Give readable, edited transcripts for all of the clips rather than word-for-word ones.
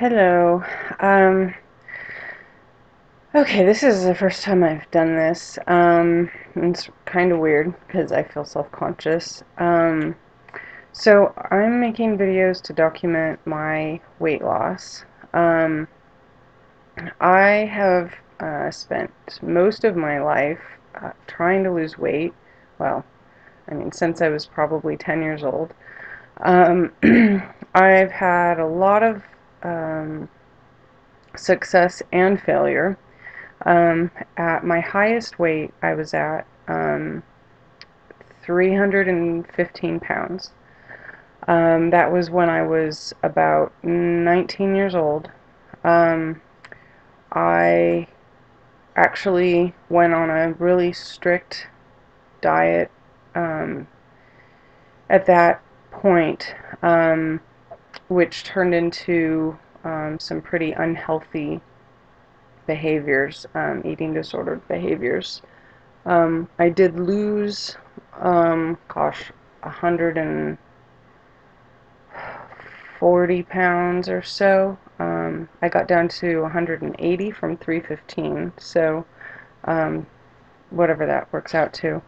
Hello. Um, okay, this is the first time I've done this. It's kind of weird because I feel self-conscious. So I'm making videos to document my weight loss. Um, I have spent most of my life trying to lose weight. Well, I mean, since I was probably 10 years old. Um, I've had a lot of success and failure. At my highest weight, I was at 315 pounds. That was when I was about 19 years old. Um, I actually went on a really strict diet um, at that point, which turned into some pretty unhealthy behaviors, eating disordered behaviors. I did lose, gosh, 140 pounds or so. I got down to 180 from 315, so um, whatever that works out to,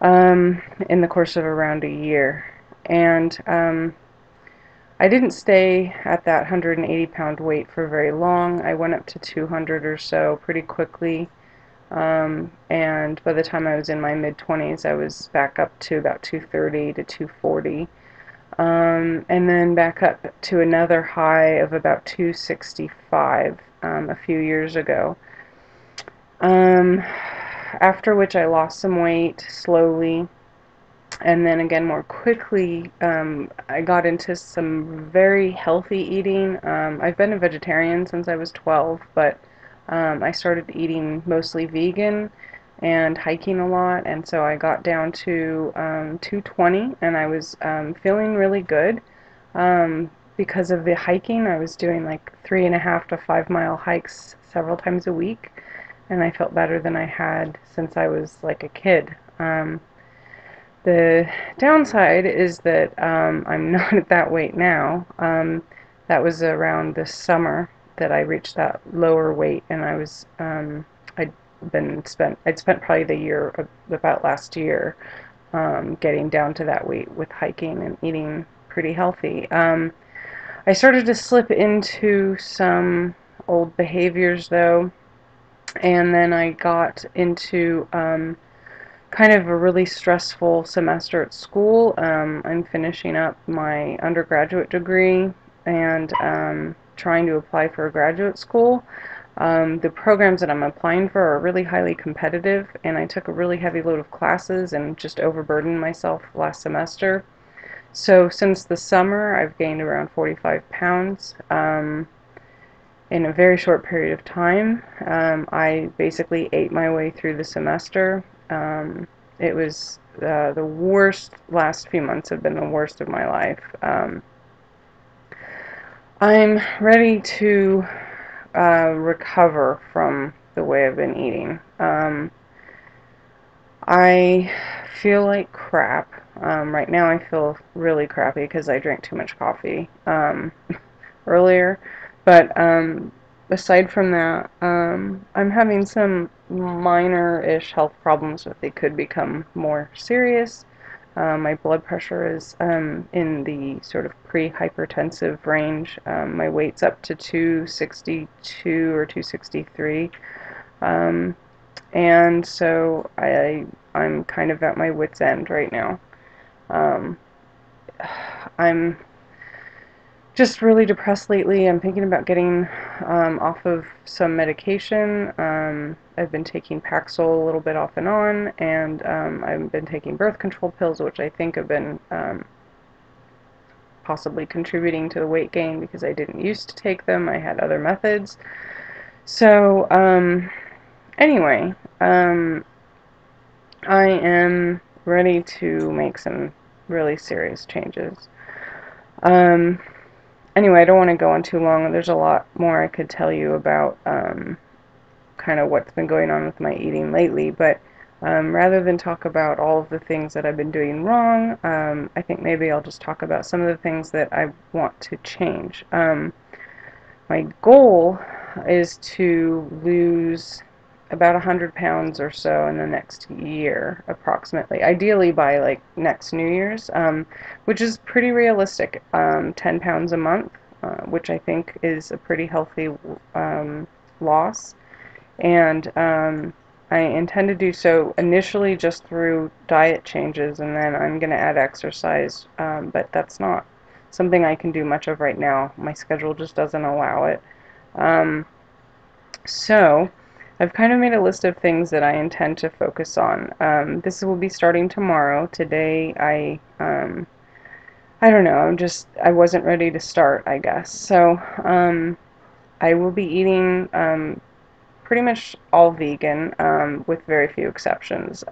in the course of around a year. And I didn't stay at that 180 pound weight for very long. I went up to 200 or so pretty quickly. And by the time I was in my mid-20s, I was back up to about 230 to 240. And then back up to another high of about 265 a few years ago. Um, After which I lost some weight slowly, and then again more quickly. I got into some very healthy eating. I've been a vegetarian since I was 12, but I started eating mostly vegan and hiking a lot, and so I got down to 220, and I was feeling really good. Because of the hiking, I was doing like 3.5 to 5 mile hikes several times a week, and I felt better than I had since I was like a kid. The downside is that I'm not at that weight now. That was around this summer that I reached that lower weight, and I'd I'd spent probably the year about last year getting down to that weight with hiking and eating pretty healthy. I started to slip into some old behaviors though, and then I got into kind of a really stressful semester at school. I'm finishing up my undergraduate degree and trying to apply for a graduate school. The programs that I'm applying for are really highly competitive, and I took a really heavy load of classes and just overburdened myself last semester. So since the summer, I've gained around 45 pounds. In a very short period of time. I basically ate my way through the semester. It was the worst. Last few months have been the worst of my life. I'm ready to recover from the way I've been eating. I feel like crap. Right now I feel really crappy because I drank too much coffee earlier. But aside from that, I'm having some minor-ish health problems, but they could become more serious. My blood pressure is in the sort of pre-hypertensive range. My weight's up to 262 or 263. Um, and so I'm kind of at my wit's end right now. Um, I'm just really depressed lately. I'm thinking about getting off of some medication. I've been taking Paxil a little bit off and on, and I've been taking birth control pills, which I think have been possibly contributing to the weight gain because I didn't used to take them. I had other methods. So, anyway, I am ready to make some really serious changes. Um, anyway, I don't want to go on too long. There's a lot more I could tell you about kind of what's been going on with my eating lately, but rather than talk about all of the things that I've been doing wrong, I think maybe I'll just talk about some of the things that I want to change. My goal is to lose about 100 pounds or so in the next year, approximately. Ideally by like next New Year's, which is pretty realistic. 10 pounds a month, which I think is a pretty healthy loss. And I intend to do so initially just through diet changes, and then I'm going to add exercise, but that's not something I can do much of right now. My schedule just doesn't allow it. Um, so I've kind of made a list of things that I intend to focus on. This will be starting tomorrow. Today I don't know, I wasn't ready to start, I guess. So I will be eating pretty much all vegan, with very few exceptions.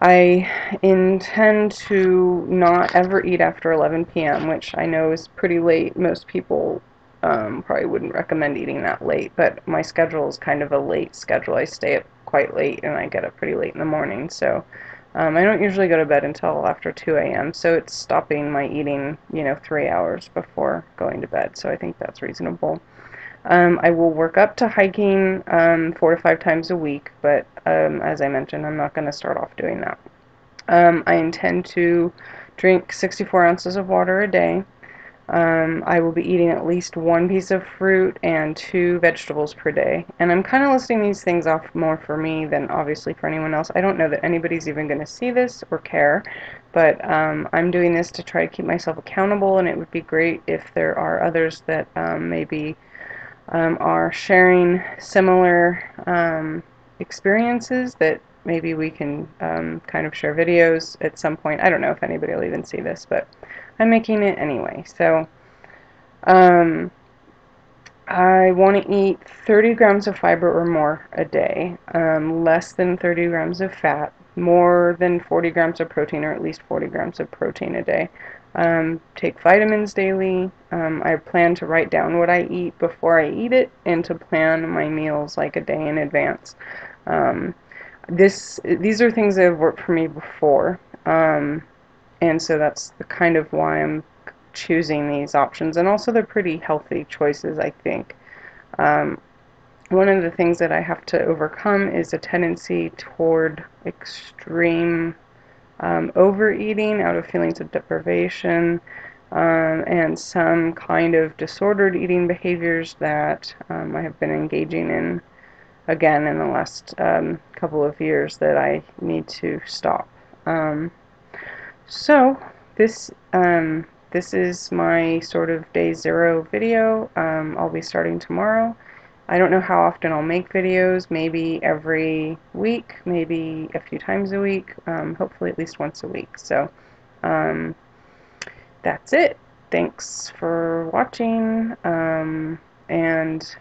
I intend to not ever eat after 11 p.m., which I know is pretty late. Most people probably wouldn't recommend eating that late, but my schedule is kind of a late schedule. I stay up quite late and I get up pretty late in the morning, so I don't usually go to bed until after 2 a.m., so it's stopping my eating, 3 hours before going to bed, so I think that's reasonable. I will work up to hiking 4 to 5 times a week, but as I mentioned, I'm not going to start off doing that. I intend to drink 64 ounces of water a day. I will be eating at least one piece of fruit and 2 vegetables per day. And I'm kind of listing these things off more for me than obviously for anyone else. I don't know that anybody's even going to see this or care, but I'm doing this to try to keep myself accountable, and it would be great if there are others that maybe are sharing similar experiences, that maybe we can kind of share videos at some point. I don't know if anybody will even see this, but I'm making it anyway. So um, I want to eat 30 grams of fiber or more a day, less than 30 grams of fat, more than 40 grams of protein, or at least 40 grams of protein a day. Take vitamins daily. I plan to write down what I eat before I eat it, and to plan my meals like a day in advance. Um, these are things that have worked for me before, and so that's the kind of why I'm choosing these options. And also, they're pretty healthy choices, I think. Um, One of the things that I have to overcome is a tendency toward extreme overeating out of feelings of deprivation, and some kind of disordered eating behaviors that I have been engaging in again in the last couple of years that I need to stop. Um, so this is my sort of day zero video. I'll be starting tomorrow. I don't know how often I'll make videos, maybe every week, maybe a few times a week, hopefully at least once a week. So um, that's it. Thanks for watching, and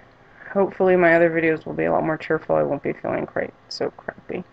hopefully my other videos will be a lot more cheerful. I won't be feeling quite so crappy.